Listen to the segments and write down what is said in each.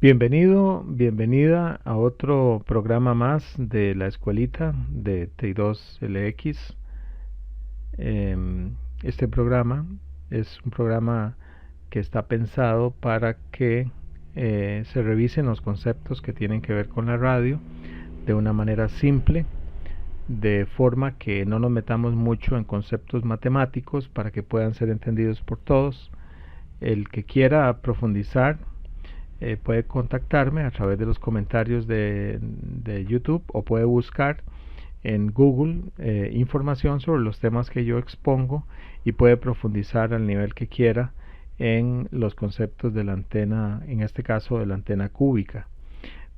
Bienvenido, bienvenida a otro programa más de la escuelita de TI2LX. Este programa es un programa que está pensado para que se revisen los conceptos que tienen que ver con la radio de una manera simple, de forma que no nos metamos mucho en conceptos matemáticos para que puedan ser entendidos por todos. El que quiera profundizar puede contactarme a través de los comentarios de YouTube o puede buscar en Google información sobre los temas que yo expongo y puede profundizar al nivel que quiera en los conceptos de la antena, en este caso de la antena cúbica.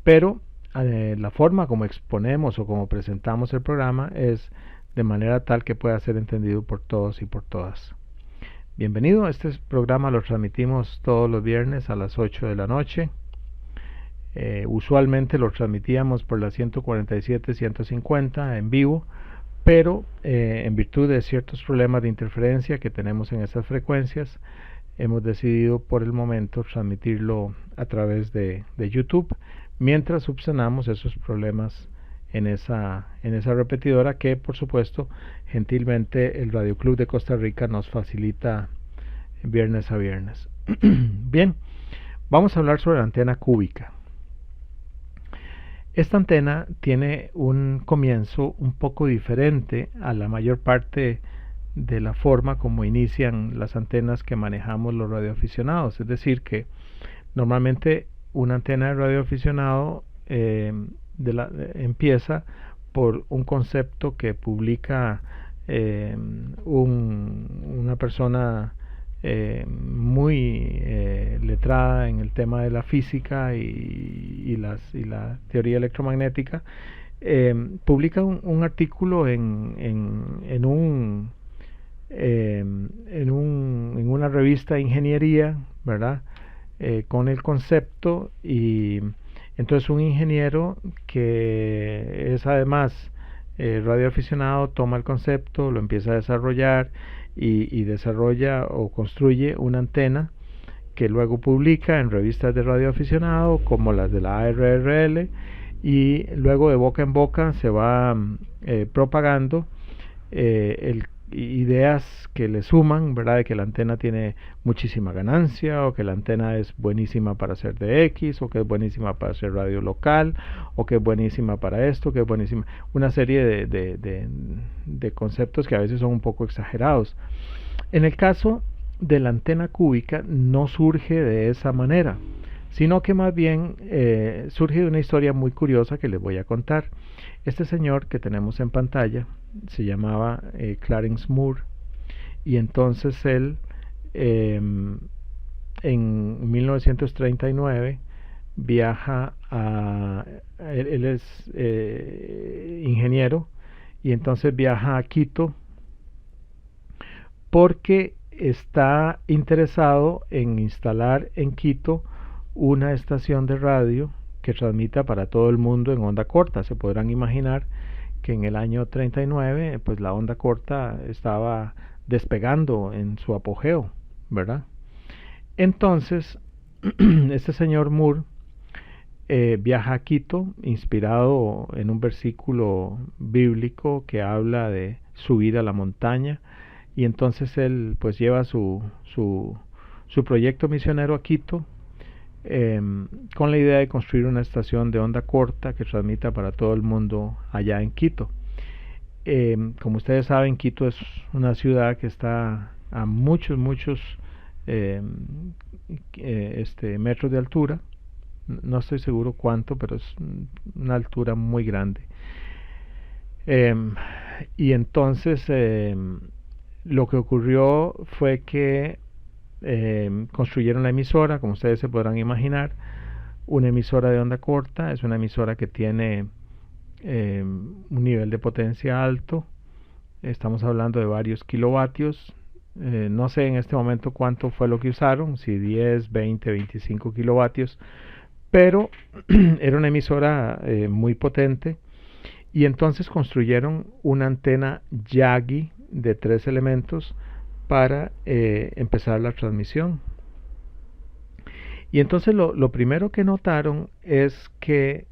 Pero la forma como exponemos o como presentamos el programa es de manera tal que pueda ser entendido por todos y por todas. Bienvenido, este programa lo transmitimos todos los viernes a las 8 de la noche. Usualmente lo transmitíamos por la 147-150 en vivo, pero en virtud de ciertos problemas de interferencia que tenemos en esas frecuencias, hemos decidido por el momento transmitirlo a través de YouTube, mientras subsanamos esos problemas en esa repetidora que, por supuesto, gentilmente el Radio Club de Costa Rica nos facilita viernes a viernes. Bien, vamos a hablar sobre la antena cúbica. Esta antena tiene un comienzo un poco diferente a la mayor parte de la forma como inician las antenas que manejamos los radioaficionados. Es decir, que normalmente una antena de radioaficionado empieza por un concepto que publica una persona muy letrada en el tema de la física y la teoría electromagnética. Publica un artículo en una revista de ingeniería, ¿verdad? Con el concepto, y entonces un ingeniero que es además radioaficionado toma el concepto, lo empieza a desarrollar y desarrolla o construye una antena que luego publica en revistas de radioaficionado como las de la ARRL, y luego de boca en boca se va propagando ideas que le suman, ¿verdad? De que la antena tiene muchísima ganancia, o que la antena es buenísima para hacer DX, o que es buenísima para hacer radio local, o que es buenísima para esto, que es buenísima, una serie de conceptos que a veces son un poco exagerados. En el caso de la antena cúbica no surge de esa manera, sino que más bien surge de una historia muy curiosa que les voy a contar. Este señor que tenemos en pantalla se llamaba Clarence Moore, y entonces él en 1939 viaja él es ingeniero, y entonces viaja a Quito porque está interesado en instalar en Quito una estación de radio que transmita para todo el mundo en onda corta. Se podrán imaginar que en el año 39 pues la onda corta estaba despegando en su apogeo, ¿verdad? Entonces este señor Moore viaja a Quito inspirado en un versículo bíblico que habla de subir a la montaña, y entonces él pues lleva su proyecto misionero a Quito con la idea de construir una estación de onda corta que transmita para todo el mundo allá en Quito. Como ustedes saben, Quito es una ciudad que está a muchos metros de altura. No estoy seguro cuánto, pero es una altura muy grande. Y entonces lo que ocurrió fue que construyeron la emisora, como ustedes se podrán imaginar, una emisora de onda corta. Es una emisora que tiene un nivel de potencia alto. Estamos hablando de varios kilovatios. No sé en este momento cuánto fue lo que usaron, si 10, 20, 25 kilovatios, pero era una emisora muy potente. Y entonces construyeron una antena Yagi de 3 elementos para empezar la transmisión. Y entonces lo primero que notaron es que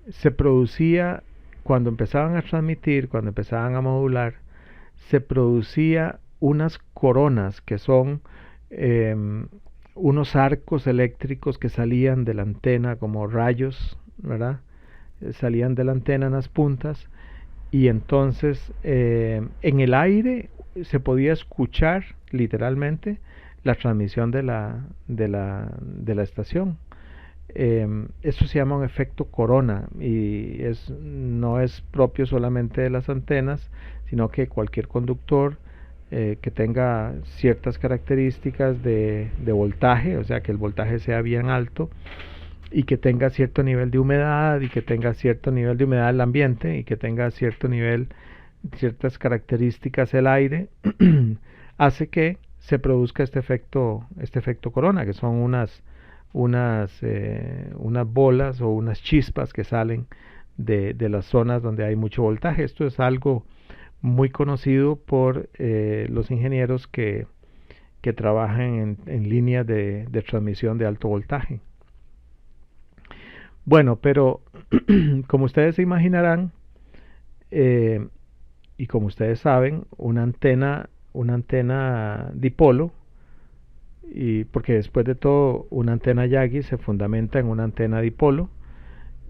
se producía, cuando empezaban a transmitir, cuando empezaban a modular, se producía unas coronas que son eh, unos arcos eléctricos que salían de la antena como rayos, ¿verdad? Salían de la antena en las puntas y entonces en el aire se podía escuchar literalmente la transmisión de la estación. Eso se llama un efecto corona y no es propio solamente de las antenas, sino que cualquier conductor que tenga ciertas características de voltaje, o sea que el voltaje sea bien alto y que tenga cierto nivel de humedad y que tenga cierto nivel de humedad el ambiente y que tenga cierto nivel, ciertas características el aire, hace que se produzca este efecto corona, que son unas bolas o unas chispas que salen de las zonas donde hay mucho voltaje. Esto es algo muy conocido por los ingenieros que trabajan en líneas de transmisión de alto voltaje. Bueno, pero como ustedes se imaginarán, eh, y como ustedes saben, una antena dipolo, y porque después de todo una antena Yagi se fundamenta en una antena dipolo.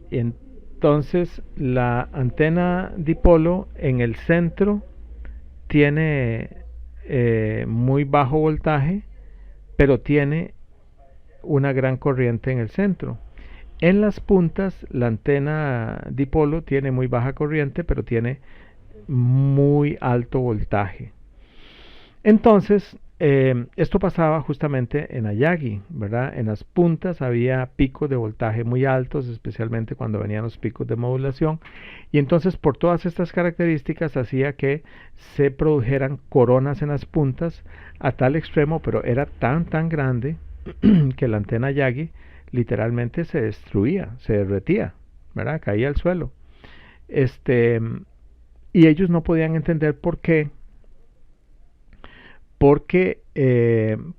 Y entonces la antena dipolo en el centro tiene muy bajo voltaje, pero tiene una gran corriente en el centro. En las puntas la antena dipolo tiene muy baja corriente, pero tiene muy alto voltaje. Entonces, esto pasaba justamente en Ayagi, ¿verdad? En las puntas había picos de voltaje muy altos, especialmente cuando venían los picos de modulación, y entonces por todas estas características hacía que se produjeran coronas en las puntas a tal extremo, pero era tan grande que la antena Yagi literalmente se destruía, se derretía, ¿verdad? Caía al suelo. Y ellos no podían entender por qué, porque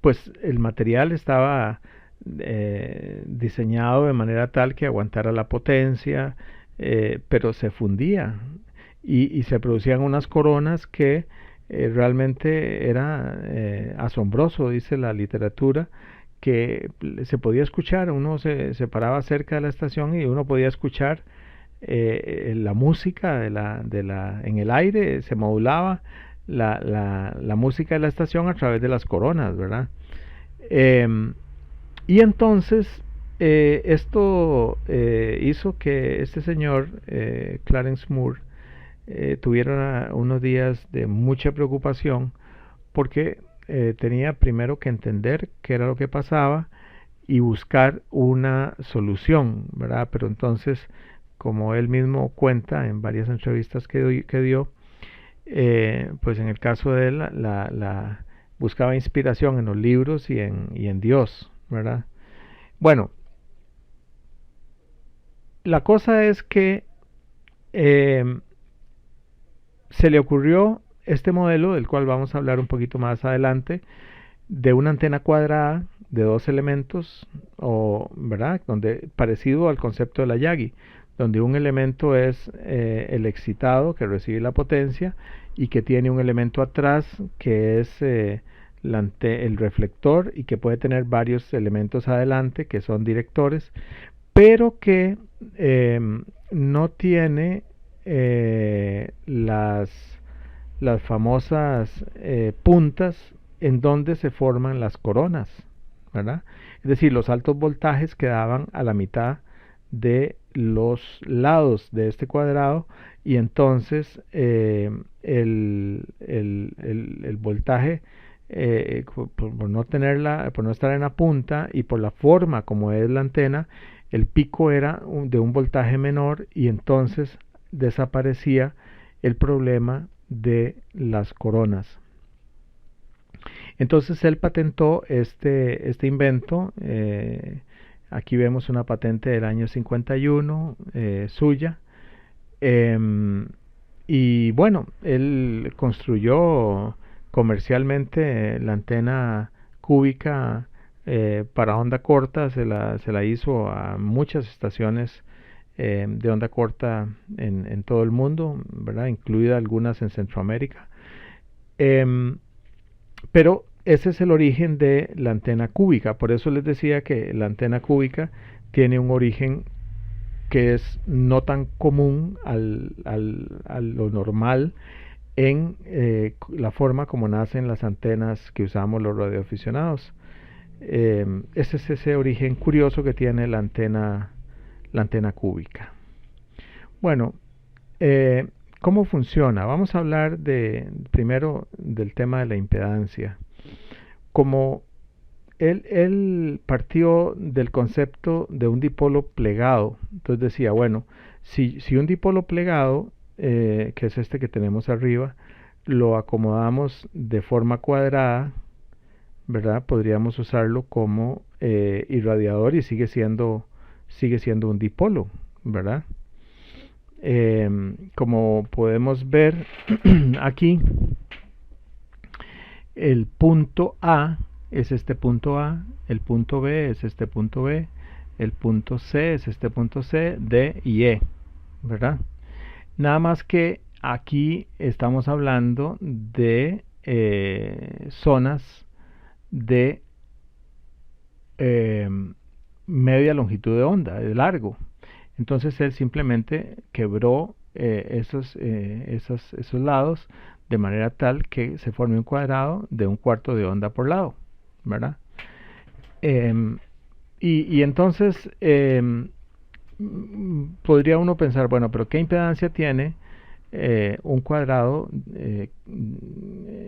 pues el material estaba diseñado de manera tal que aguantara la potencia, pero se fundía y se producían unas coronas que realmente era asombroso, dice la literatura, que se podía escuchar, uno se paraba cerca de la estación y uno podía escuchar la música en el aire, se modulaba la música de la estación a través de las coronas, ¿verdad? Y entonces esto hizo que este señor, Clarence Moore, tuviera unos días de mucha preocupación porque tenía primero que entender qué era lo que pasaba y buscar una solución, ¿verdad? Pero entonces, como él mismo cuenta en varias entrevistas que dio, pues en el caso de él buscaba inspiración en los libros y en Dios, ¿verdad? Bueno, la cosa es que eh, se le ocurrió este modelo, del cual vamos a hablar un poquito más adelante, de una antena cuadrada de dos elementos, o, ¿verdad? Donde, parecido al concepto de la Yagi, donde un elemento es el excitado que recibe la potencia y que tiene un elemento atrás que es el reflector y que puede tener varios elementos adelante que son directores, pero que no tiene las famosas puntas en donde se forman las coronas, ¿verdad? Es decir, los altos voltajes quedaban a la mitad de los lados de este cuadrado y entonces el voltaje por no tenerla, por no estar en la punta y por la forma como es la antena, el pico era de un voltaje menor y entonces desaparecía el problema de las coronas. Entonces él patentó este invento. Aquí vemos una patente del año 51 suya. Y bueno, él construyó comercialmente la antena cúbica para onda corta se la hizo a muchas estaciones de onda corta en todo el mundo, ¿verdad? Incluida algunas en Centroamérica. Pero ese es el origen de la antena cúbica. Por eso les decía que la antena cúbica tiene un origen que es no tan común a lo normal en la forma como nacen las antenas que usamos los radioaficionados. Ese es ese origen curioso que tiene la antena cúbica. Bueno, ¿cómo funciona? Vamos a hablar primero del tema de la impedancia. Como él partió del concepto de un dipolo plegado, entonces decía, bueno, si un dipolo plegado, que es este que tenemos arriba, lo acomodamos de forma cuadrada, ¿verdad? Podríamos usarlo como irradiador y sigue siendo un dipolo, ¿verdad? Como podemos ver aquí, el punto A es este punto A, el punto B es este punto B, el punto C es este punto C, D y E, ¿verdad? Nada más que aquí estamos hablando de zonas de media longitud de onda, de largo. Entonces él simplemente quebró esos lados de manera tal que se forme un cuadrado de 1/4 de onda por lado, ¿verdad? Y entonces podría uno pensar, bueno, pero ¿qué impedancia tiene un cuadrado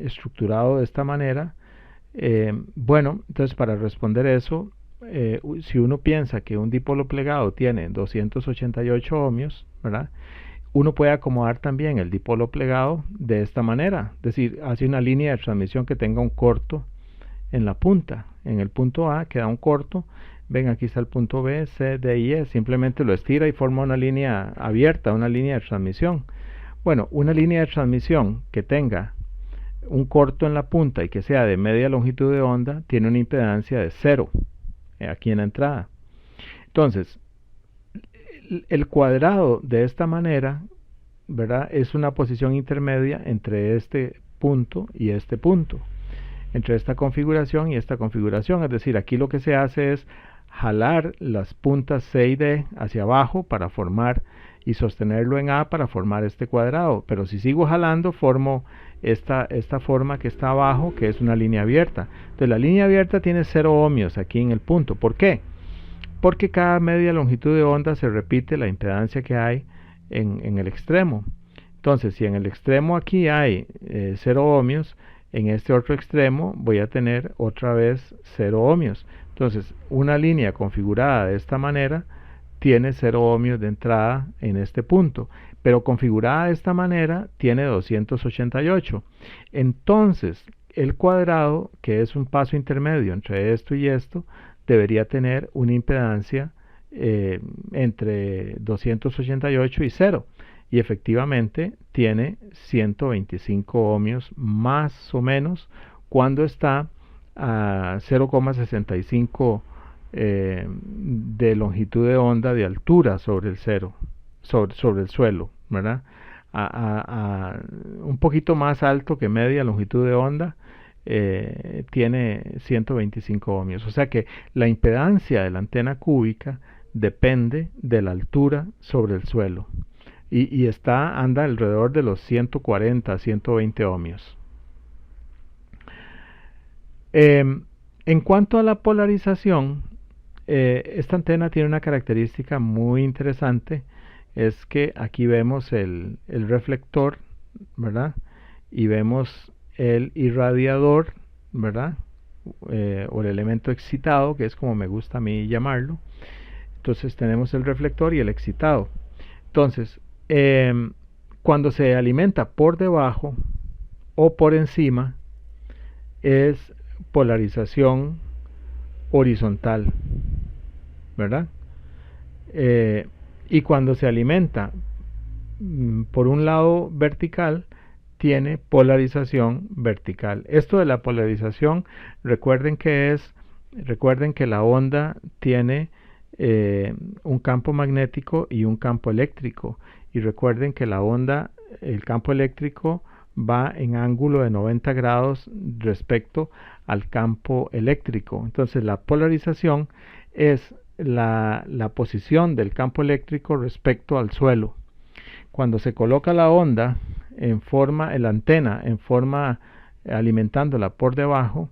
estructurado de esta manera? Bueno, entonces para responder eso, si uno piensa que un dipolo plegado tiene 288 ohmios, ¿verdad? Uno puede acomodar también el dipolo plegado de esta manera, es decir, hace una línea de transmisión que tenga un corto en la punta. En el punto A queda un corto, ven, aquí está el punto B, C, D y E, simplemente lo estira y forma una línea abierta, una línea de transmisión. Bueno, una línea de transmisión que tenga un corto en la punta y que sea de media longitud de onda tiene una impedancia de 0 aquí en la entrada. Entonces, el cuadrado de esta manera, ¿verdad? Es una posición intermedia entre este punto y este punto, entre esta configuración y esta configuración. Es decir, aquí lo que se hace es jalar las puntas C y D hacia abajo para formar y sostenerlo en A para formar este cuadrado. Pero si sigo jalando, formo esta forma que está abajo, que es una línea abierta. Entonces la línea abierta tiene 0 ohmios aquí en el punto. ¿Por qué? Porque cada media longitud de onda se repite la impedancia que hay en el extremo. Entonces, si en el extremo aquí hay 0 ohmios, en este otro extremo voy a tener otra vez 0 ohmios. Entonces, una línea configurada de esta manera tiene 0 ohmios de entrada en este punto, pero configurada de esta manera tiene 288. Entonces, el cuadrado, que es un paso intermedio entre esto y esto, debería tener una impedancia entre 288 y 0. Y efectivamente tiene 125 ohmios más o menos cuando está a 0,65 de longitud de onda de altura sobre el sobre el suelo, ¿verdad? Un poquito más alto que media longitud de onda, tiene 125 ohmios. O sea que la impedancia de la antena cúbica depende de la altura sobre el suelo. Y anda alrededor de los 140 120 ohmios. En cuanto a la polarización, esta antena tiene una característica muy interesante, es que aquí vemos el reflector, ¿verdad? Y vemos el irradiador, ¿verdad? O el elemento excitado, que es como me gusta a mí llamarlo. Entonces tenemos el reflector y el excitado. Entonces, cuando se alimenta por debajo o por encima, es polarización horizontal, ¿verdad? Y cuando se alimenta por un lado vertical, tiene polarización vertical. Esto de la polarización, recuerden que es Recuerden que la onda tiene un campo magnético y un campo eléctrico. Y recuerden que la onda, el campo eléctrico va en ángulo de 90 grados respecto al campo eléctrico. Entonces la polarización es la posición del campo eléctrico respecto al suelo. Cuando se coloca la onda en forma, la antena en forma alimentándola por debajo,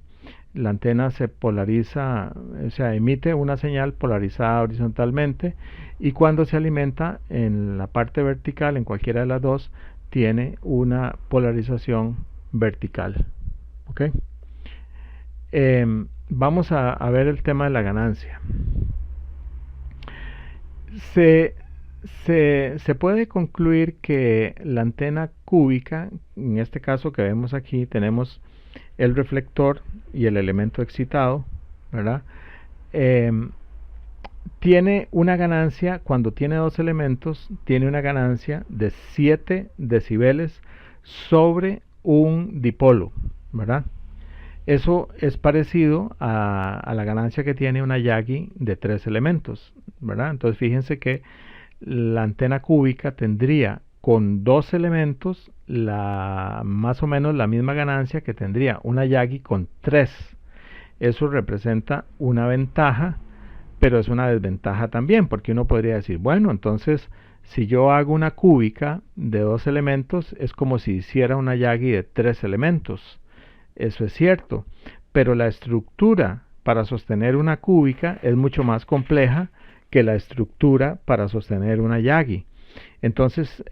la antena se polariza, o sea, emite una señal polarizada horizontalmente, y cuando se alimenta en la parte vertical, en cualquiera de las dos, tiene una polarización vertical. ¿Okay? Vamos a ver el tema de la ganancia. Se puede concluir que la antena cúbica, en este caso que vemos aquí, tenemos el reflector y el elemento excitado, ¿verdad? Tiene una ganancia, cuando tiene dos elementos, tiene una ganancia de 7 decibeles sobre un dipolo, ¿verdad? Eso es parecido a la ganancia que tiene una Yagi de 3 elementos, ¿verdad? Entonces fíjense que la antena cúbica tendría con 2 elementos más o menos la misma ganancia que tendría una Yagi con 3. Eso representa una ventaja, pero es una desventaja también, porque uno podría decir, bueno, entonces si yo hago una cúbica de 2 elementos, es como si hiciera una Yagi de 3 elementos. Eso es cierto, pero la estructura para sostener una cúbica es mucho más compleja que la estructura para sostener una Yagi. Entonces,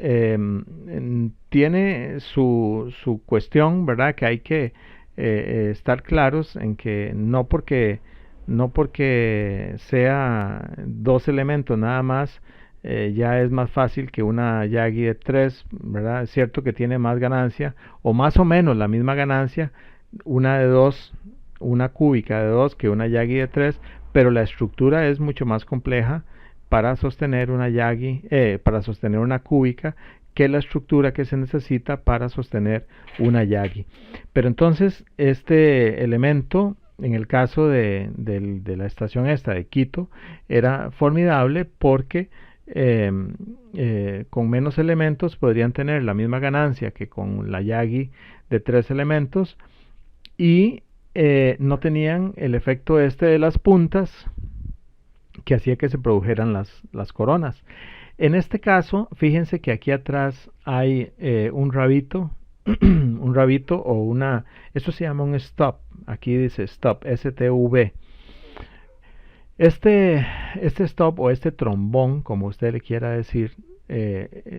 tiene su cuestión, ¿verdad? Que hay que estar claros en que no porque sea 2 elementos nada más, ya es más fácil que una Yagi de 3, ¿verdad? Es cierto que tiene más ganancia, o más o menos la misma ganancia, una de 2, una cúbica de 2 que una Yagi de 3, pero la estructura es mucho más compleja para sostener una Yagi, para sostener una cúbica, que la estructura que se necesita para sostener una Yagi. Pero entonces este elemento, en el caso de la estación esta de Quito, era formidable porque con menos elementos podrían tener la misma ganancia que con la Yagi de 3 elementos, y no tenían el efecto este de las puntas que hacía que se produjeran las coronas. En este caso, fíjense que aquí atrás hay un rabito, un rabito o una, eso se llama un stop, aquí dice stop, S-T-V. Este stop o este trombón, como usted le quiera decir,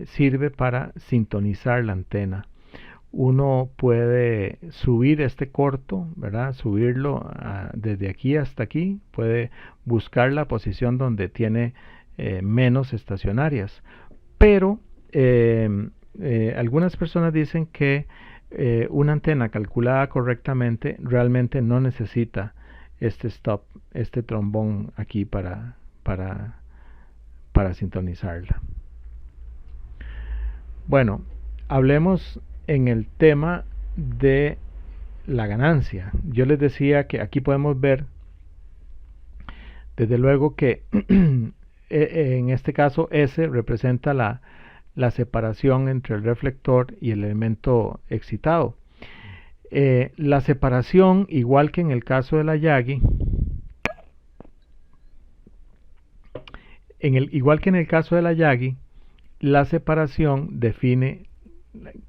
sirve para sintonizar la antena. Uno puede subir este corto, ¿verdad? Subirlo desde aquí hasta aquí, puede buscar la posición donde tiene menos estacionarias, pero algunas personas dicen que una antena calculada correctamente realmente no necesita este stop, este trombón aquí para sintonizarla. Bueno, hablemos en el tema de la ganancia. Yo les decía que aquí podemos ver, desde luego, que en este caso S representa la separación entre el reflector y el elemento excitado. La separación, igual que en el caso de la Yagi, igual que en el caso de la Yagi, la separación define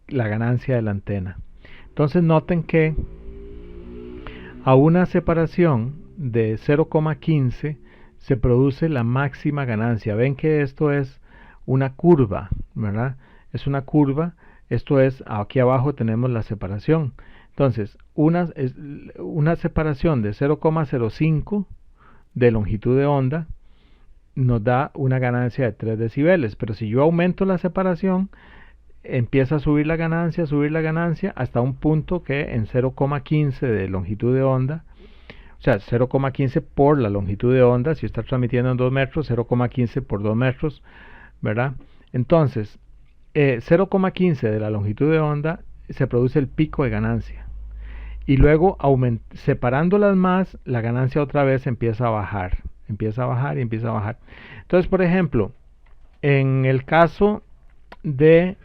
la ganancia de la antena. Entonces noten que a una separación de 0,15 se produce la máxima ganancia. Ven que esto es una curva, ¿verdad? Es una curva, esto es, aquí abajo tenemos la separación. Entonces, una separación de 0,05 de longitud de onda nos da una ganancia de 3 decibeles, pero si yo aumento la separación, empieza a subir la ganancia hasta un punto que en 0,15 de longitud de onda, o sea, 0,15 por la longitud de onda, si está transmitiendo en 2 metros, 0,15 por 2 metros, ¿verdad? Entonces, 0,15 de la longitud de onda se produce el pico de ganancia. y luego separándolas más, la ganancia otra vez empieza a bajar, empieza a bajar y empieza a bajar. Entonces, por ejemplo, en el caso de,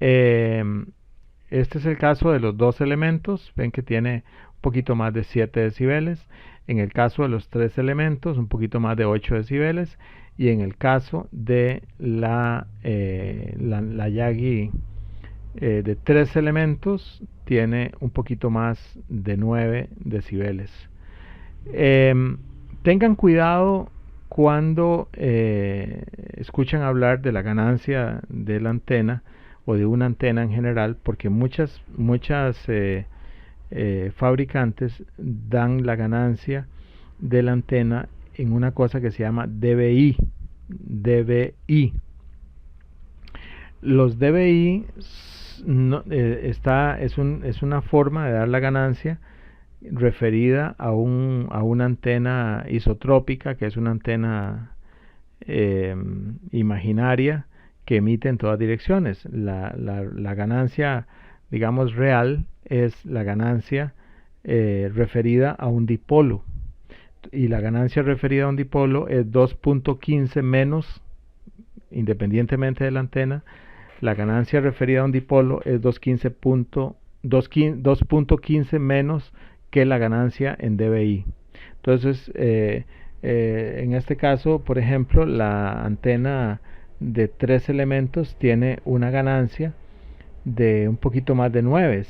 este es el caso de los dos elementos, ven que tiene un poquito más de 7 decibeles, en el caso de los tres elementos, un poquito más de 8 decibeles, y en el caso de la Yagi de 3 elementos, tiene un poquito más de 9 decibeles. Tengan cuidado cuando escuchan hablar de la ganancia de la antena o de una antena en general, porque muchas fabricantes dan la ganancia de la antena en una cosa que se llama dBi. Los dBi es una forma de dar la ganancia referida a una antena isotrópica, que es una antena imaginaria que emite en todas direcciones. La ganancia, digamos, real es la ganancia referida a un dipolo, y la ganancia referida a un dipolo es 2.15 menos, independientemente de la antena, la ganancia referida a un dipolo es 2.15 menos que la ganancia en dBi. Entonces, en este caso, por ejemplo, la antena de 3 elementos tiene una ganancia de un poquito más de 9,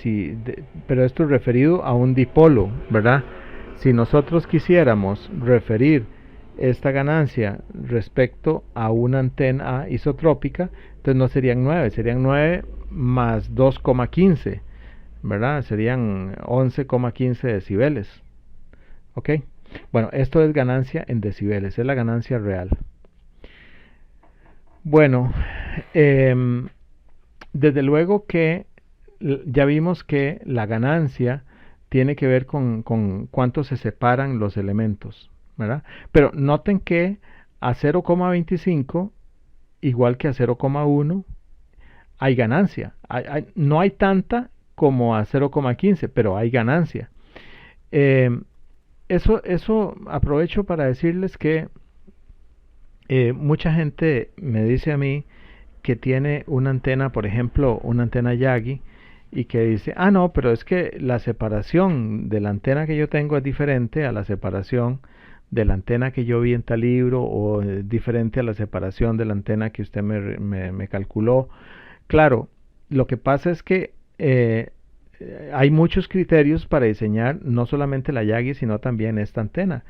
pero esto es referido a un dipolo, ¿verdad? Si nosotros quisiéramos referir esta ganancia respecto a una antena isotrópica, entonces no serían 9, serían 9 más 2,15, ¿verdad? Serían 11,15 decibeles. ¿Ok? Bueno, esto es ganancia en decibeles, es la ganancia real. Bueno, desde luego que ya vimos que la ganancia tiene que ver con cuánto se separan los elementos, ¿verdad? Pero noten que a 0,25 igual que a 0,1 hay ganancia. No hay tanta como a 0,15, pero hay ganancia. Eso aprovecho para decirles que mucha gente me dice a mí que tiene una antena, por ejemplo, una antena Yagi, y que dice, no, pero es que la separación de la antena que yo tengo es diferente a la separación de la antena que yo vi en tal libro, o diferente a la separación de la antena que usted me calculó. Claro, lo que pasa es que hay muchos criterios para diseñar no solamente la Yagi, sino también esta antena.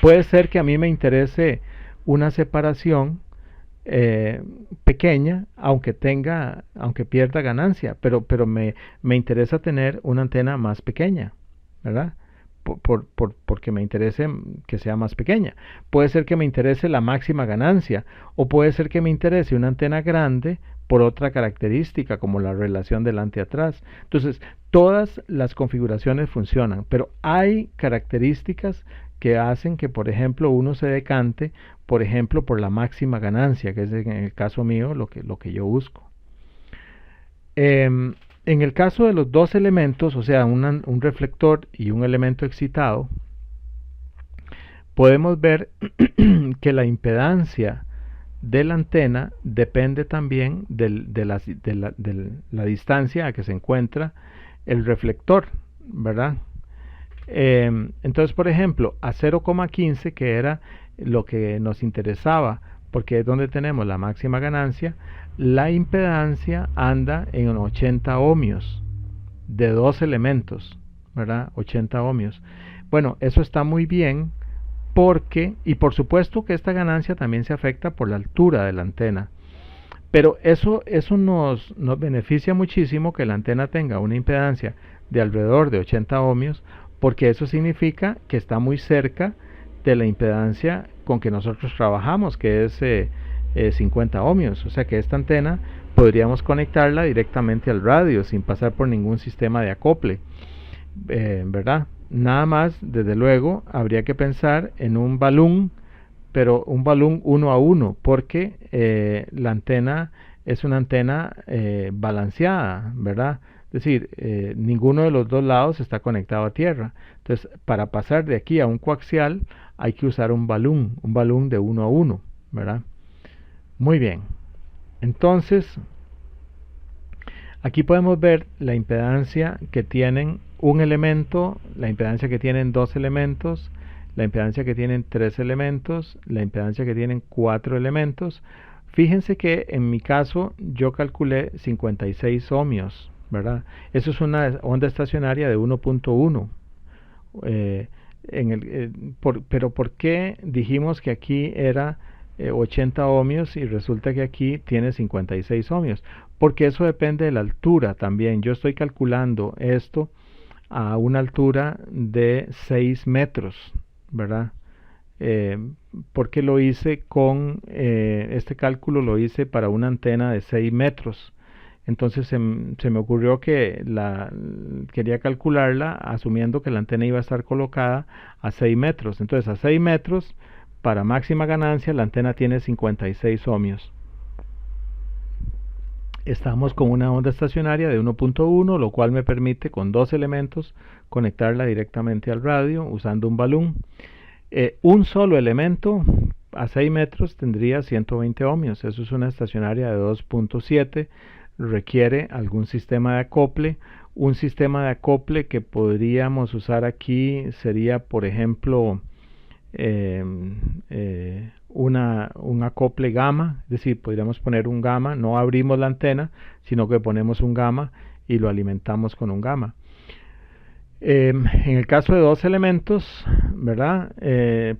Puede ser que a mí me interese una separación pequeña, aunque pierda ganancia, pero me interesa tener una antena más pequeña, ¿verdad? Porque me interese que sea más pequeña. Puede ser que me interese la máxima ganancia, o puede ser que me interese una antena grande por otra característica, como la relación delante-atrás. Entonces, todas las configuraciones funcionan, pero hay características que hacen que, por ejemplo, uno se decante, por ejemplo, por la máxima ganancia, que es en el caso mío lo que yo busco. En el caso de los dos elementos, o sea, un reflector y un elemento excitado, podemos ver que la impedancia de la antena depende también de la distancia a que se encuentra el reflector, ¿verdad? Entonces, por ejemplo, a 0,15, que era lo que nos interesaba, porque es donde tenemos la máxima ganancia, la impedancia anda en 80 ohmios de dos elementos, ¿verdad? 80 ohmios. Bueno, eso está muy bien, y por supuesto que esta ganancia también se afecta por la altura de la antena, pero eso nos beneficia muchísimo que la antena tenga una impedancia de alrededor de 80 ohmios, porque eso significa que está muy cerca de la impedancia con que nosotros trabajamos, que es 50 ohmios. O sea que esta antena podríamos conectarla directamente al radio sin pasar por ningún sistema de acople, ¿verdad? Nada más, desde luego, habría que pensar en un balún, pero un balún 1 a 1, porque la antena es una antena balanceada, ¿verdad? Es decir, ninguno de los dos lados está conectado a tierra. Entonces, para pasar de aquí a un coaxial hay que usar un balún de 1 a 1, ¿verdad? Muy bien. Entonces, aquí podemos ver la impedancia que tienen un elemento, la impedancia que tienen dos elementos, la impedancia que tienen tres elementos, la impedancia que tienen cuatro elementos. Fíjense que en mi caso yo calculé 56 ohmios, ¿verdad? Eso es una onda estacionaria de 1.1. Pero ¿por qué dijimos que aquí era 80 ohmios y resulta que aquí tiene 56 ohmios? Porque eso depende de la altura también. Yo estoy calculando esto a una altura de 6 metros, ¿verdad? Porque lo hice con este cálculo lo hice para una antena de 6 metros. Entonces se me ocurrió que quería calcularla asumiendo que la antena iba a estar colocada a 6 metros. Entonces a 6 metros, para máxima ganancia, la antena tiene 56 ohmios. Estamos con una onda estacionaria de 1.1, lo cual me permite con dos elementos conectarla directamente al radio usando un balún. Un solo elemento a 6 metros tendría 120 ohmios. Eso es una estacionaria de 2.7. Requiere algún sistema de acople. Un sistema de acople que podríamos usar aquí sería, por ejemplo, un acople gamma, es decir, podríamos poner un gamma, no abrimos la antena, sino que ponemos un gamma y lo alimentamos con un gamma. En el caso de dos elementos, ¿verdad?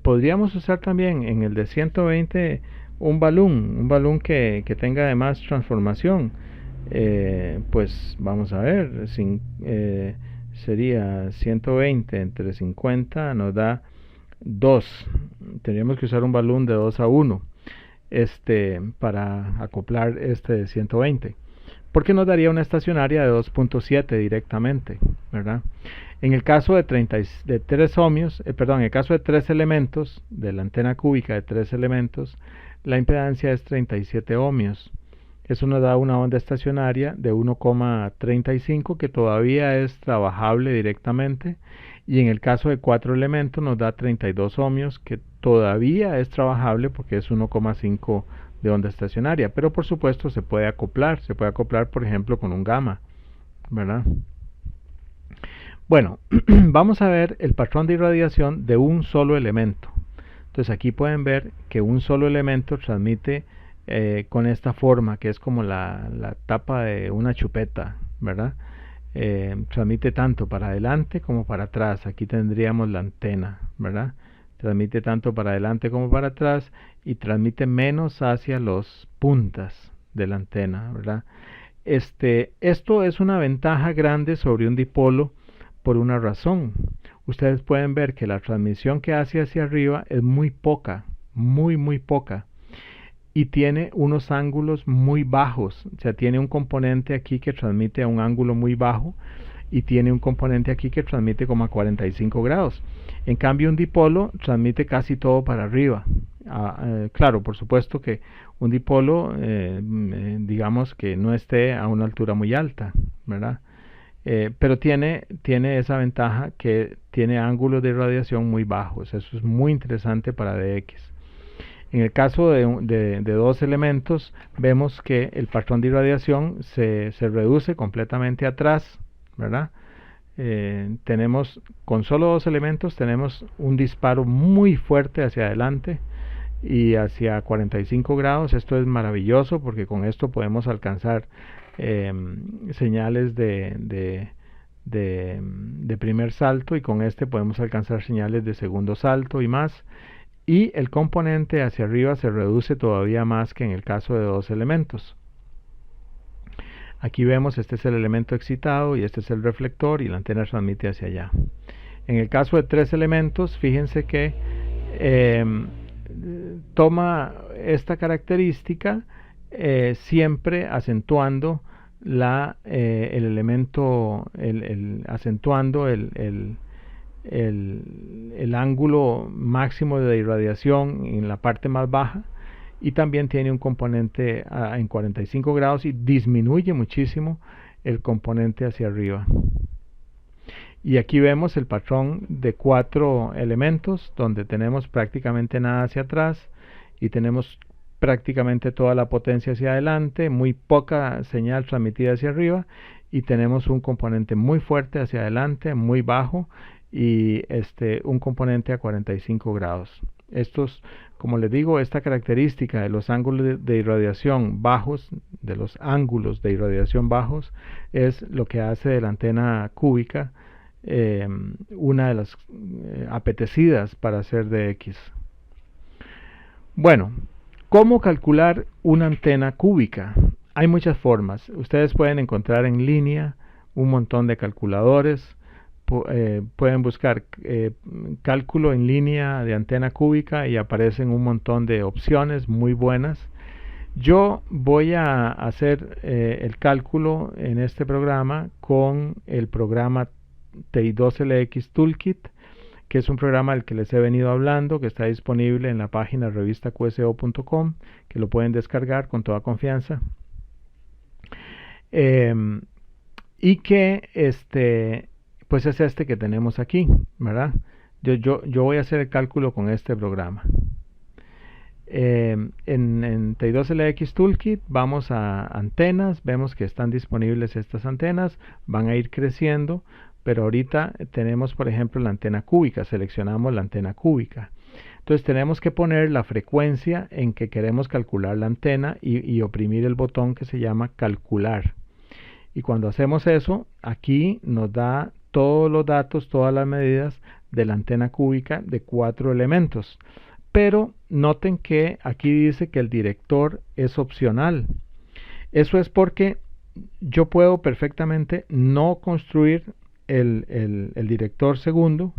Podríamos usar también en el de 120 un balún que tenga además transformación. Pues vamos a ver, sería 120 entre 50 nos da 2. Tendríamos que usar un balón de 2 a 1 para acoplar este de 120, porque nos daría una estacionaria de 2.7 directamente, ¿verdad? En el caso de 3 ohmios, en el caso de 3 elementos, de la antena cúbica de 3 elementos, la impedancia es 37 ohmios. Eso nos da una onda estacionaria de 1,35 que todavía es trabajable directamente, y en el caso de 4 elementos nos da 32 ohmios que todavía es trabajable porque es 1,5 de onda estacionaria, pero por supuesto se puede acoplar por ejemplo con un gamma, ¿verdad? Bueno, vamos a ver el patrón de irradiación de un solo elemento. Entonces aquí pueden ver que un solo elemento transmite con esta forma, que es como la tapa de una chupeta, ¿verdad? Transmite tanto para adelante como para atrás. Aquí tendríamos la antena, ¿verdad? Transmite tanto para adelante como para atrás y transmite menos hacia las puntas de la antena, ¿verdad? Esto es una ventaja grande sobre un dipolo por una razón. Ustedes pueden ver que la transmisión que hace hacia arriba es muy poca, muy poca, y tiene unos ángulos muy bajos. O sea, tiene un componente aquí que transmite a un ángulo muy bajo y tiene un componente aquí que transmite como a 45 grados. En cambio, un dipolo transmite casi todo para arriba. Claro, por supuesto que un dipolo, digamos que no esté a una altura muy alta, ¿verdad? Pero tiene esa ventaja que tiene ángulos de irradiación muy bajos. Eso es muy interesante para DX. En el caso de dos elementos, vemos que el patrón de irradiación se reduce completamente atrás, ¿verdad? Tenemos, con solo dos elementos, tenemos un disparo muy fuerte hacia adelante y hacia 45 grados. Esto es maravilloso porque con esto podemos alcanzar señales de primer salto, y con este podemos alcanzar señales de segundo salto y más. Y el componente hacia arriba se reduce todavía más que en el caso de dos elementos. Aquí vemos, este es el elemento excitado y este es el reflector, y la antena transmite hacia allá. En el caso de tres elementos, fíjense que toma esta característica siempre acentuando el elemento, acentuando el ángulo máximo de irradiación en la parte más baja, y también tiene un componente en 45 grados y disminuye muchísimo el componente hacia arriba. Y aquí vemos el patrón de 4 elementos donde tenemos prácticamente nada hacia atrás y tenemos prácticamente toda la potencia hacia adelante, muy poca señal transmitida hacia arriba, y tenemos un componente muy fuerte hacia adelante, muy bajo, y un componente a 45 grados. Estos, como les digo, esta característica de los ángulos de irradiación bajos, es lo que hace de la antena cúbica una de las apetecidas para hacer DX. Bueno, ¿cómo calcular una antena cúbica? Hay muchas formas. Ustedes pueden encontrar en línea un montón de calculadores. Pueden buscar cálculo en línea de antena cúbica y aparecen un montón de opciones muy buenas. Yo voy a hacer el cálculo en este programa con el programa TI2LX Toolkit, que es un programa del que les he venido hablando, que está disponible en la página revistaqso.com, que lo pueden descargar con toda confianza. Y que pues es este que tenemos aquí, ¿verdad? Yo voy a hacer el cálculo con este programa. En TI2LX Toolkit vamos a antenas, vemos que están disponibles estas antenas, van a ir creciendo, pero ahorita tenemos, por ejemplo, la antena cúbica, seleccionamos la antena cúbica. Entonces tenemos que poner la frecuencia en que queremos calcular la antena y oprimir el botón que se llama calcular. Y cuando hacemos eso, aquí nos da todos los datos, todas las medidas de la antena cúbica de 4 elementos. Pero noten que aquí dice que el director es opcional. Eso es porque yo puedo perfectamente no construir el director segundo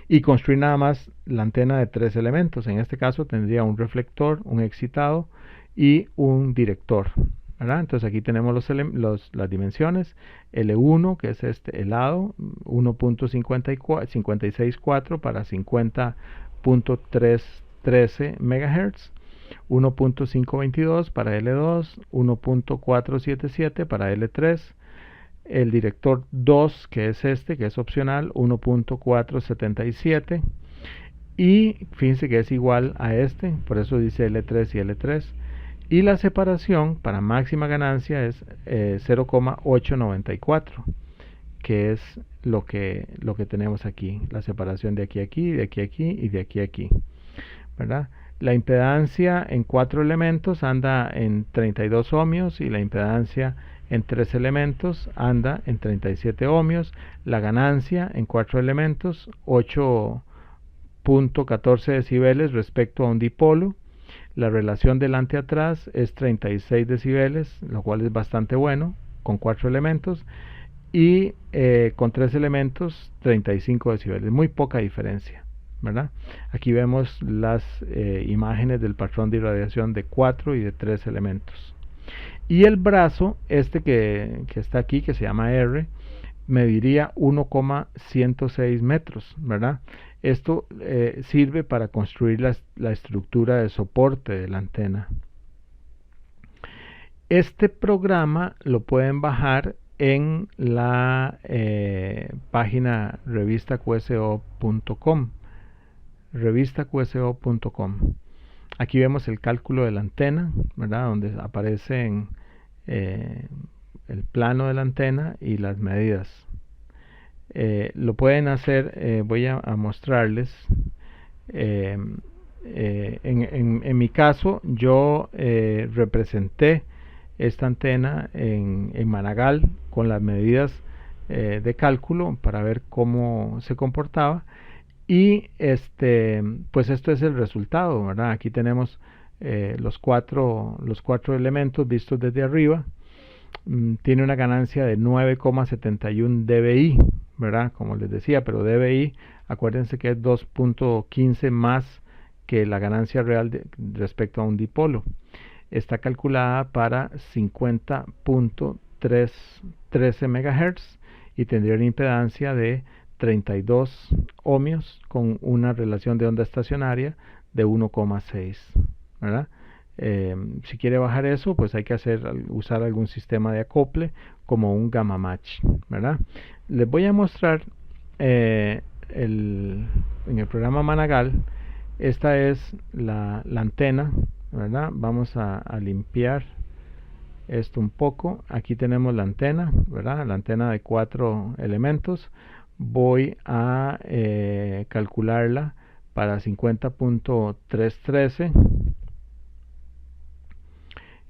y construir nada más la antena de 3 elementos. En este caso tendría un reflector, un excitado y un director, ¿verdad? Entonces aquí tenemos las dimensiones. L1, que es este helado, 1.564 para 50.313 MHz, 1.522 para L2, 1.477 para L3, el director 2, que es este, que es opcional, 1.477, y fíjense que es igual a este, por eso dice L3 y L3, y la separación para máxima ganancia es 0,894, que es lo que tenemos aquí, la separación de aquí a aquí, de aquí a aquí y de aquí a aquí, ¿verdad? La impedancia en 4 elementos anda en 32 ohmios y la impedancia en 3 elementos anda en 37 ohmios. La ganancia en 4 elementos 8.14 decibeles respecto a un dipolo. La relación delante atrás es 36 decibeles, lo cual es bastante bueno con 4 elementos. Y con 3 elementos 35 decibeles, muy poca diferencia, ¿verdad? Aquí vemos las imágenes del patrón de irradiación de 4 y de 3 elementos. Y el brazo, que está aquí, que se llama R, mediría 1,106 metros, ¿verdad? Esto sirve para construir la estructura de soporte de la antena. Este programa lo pueden bajar en la página revistaqso.com. revistaqso.com. Aquí vemos el cálculo de la antena, ¿verdad? Donde aparecen el plano de la antena y las medidas. Lo pueden hacer, voy a mostrarles. En mi caso, yo representé esta antena en Managal con las medidas de cálculo para ver cómo se comportaba. Y pues esto es el resultado, ¿verdad? Aquí tenemos los cuatro elementos vistos desde arriba. Tiene una ganancia de 9,71 dBi, ¿verdad? Como les decía, pero dBi, acuérdense que es 2.15 más que la ganancia real respecto a un dipolo. Está calculada para 50.313 MHz y tendría una impedancia de 32 ohmios con una relación de onda estacionaria de 1,6, ¿verdad? Si quiere bajar eso, pues hay que usar algún sistema de acople como un gamma match, ¿verdad? Les voy a mostrar en el programa Managal. Esta es la antena, ¿verdad? Vamos a limpiar esto un poco. Aquí tenemos la antena, ¿verdad? La antena de 4 elementos. Voy a calcularla para 50.313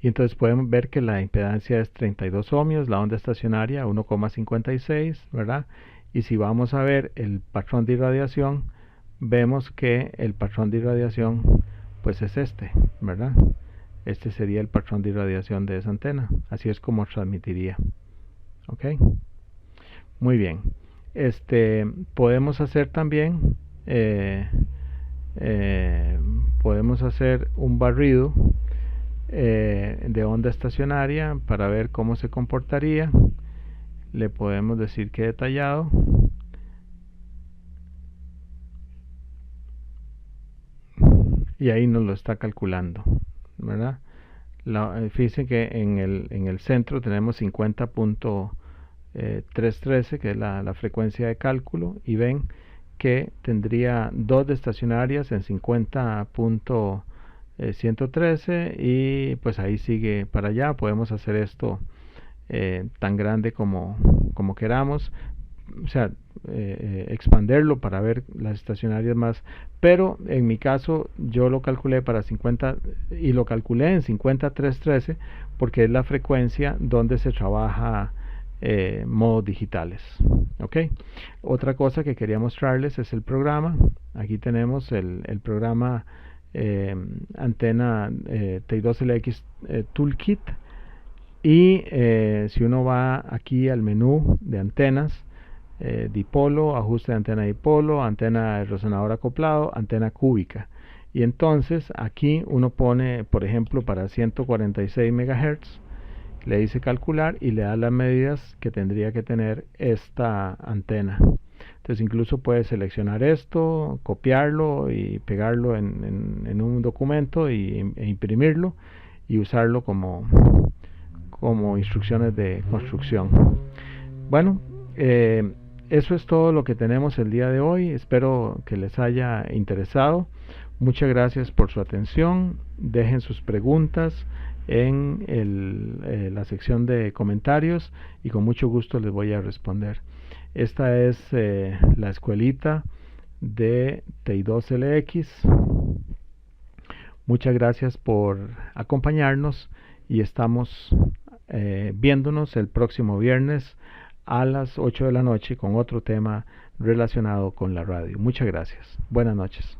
y entonces podemos ver que la impedancia es 32 ohmios, la onda estacionaria 1,56, ¿verdad? Y si vamos a ver el patrón de irradiación, vemos que el patrón de irradiación pues es este, ¿verdad? Este sería el patrón de irradiación de esa antena. Así es como transmitiría. ¿Ok? Muy bien. Podemos hacer también podemos hacer un barrido de onda estacionaria para ver cómo se comportaría. Le podemos decir que detallado. Y ahí nos lo está calculando, ¿verdad? Fíjense que en el centro tenemos 50.313, que es la frecuencia de cálculo, y ven que tendría dos de estacionarias en 50.113 y pues ahí sigue para allá. Podemos hacer esto tan grande como queramos, o sea, expanderlo para ver las estacionarias más, pero en mi caso yo lo calculé para 50 y lo calculé en 50.313 porque es la frecuencia donde se trabaja modos digitales. ¿Ok? Otra cosa que quería mostrarles es el programa. Aquí tenemos el programa antena TI2LX Toolkit. Y si uno va aquí al menú de antenas, dipolo, ajuste de antena dipolo, antena de resonador acoplado, antena cúbica. Y entonces aquí uno pone, por ejemplo, para 146 MHz, le dice calcular y le da las medidas que tendría que tener esta antena. Entonces incluso puede seleccionar esto, copiarlo y pegarlo en un documento e imprimirlo y usarlo como instrucciones de construcción. Bueno, eso es todo lo que tenemos el día de hoy. Espero que les haya interesado. Muchas gracias por su atención. Dejen sus preguntas en la sección de comentarios y con mucho gusto les voy a responder. Esta es la escuelita de TI2LX. Muchas gracias por acompañarnos y estamos viéndonos el próximo viernes a las 8 de la noche con otro tema relacionado con la radio. Muchas gracias. Buenas noches.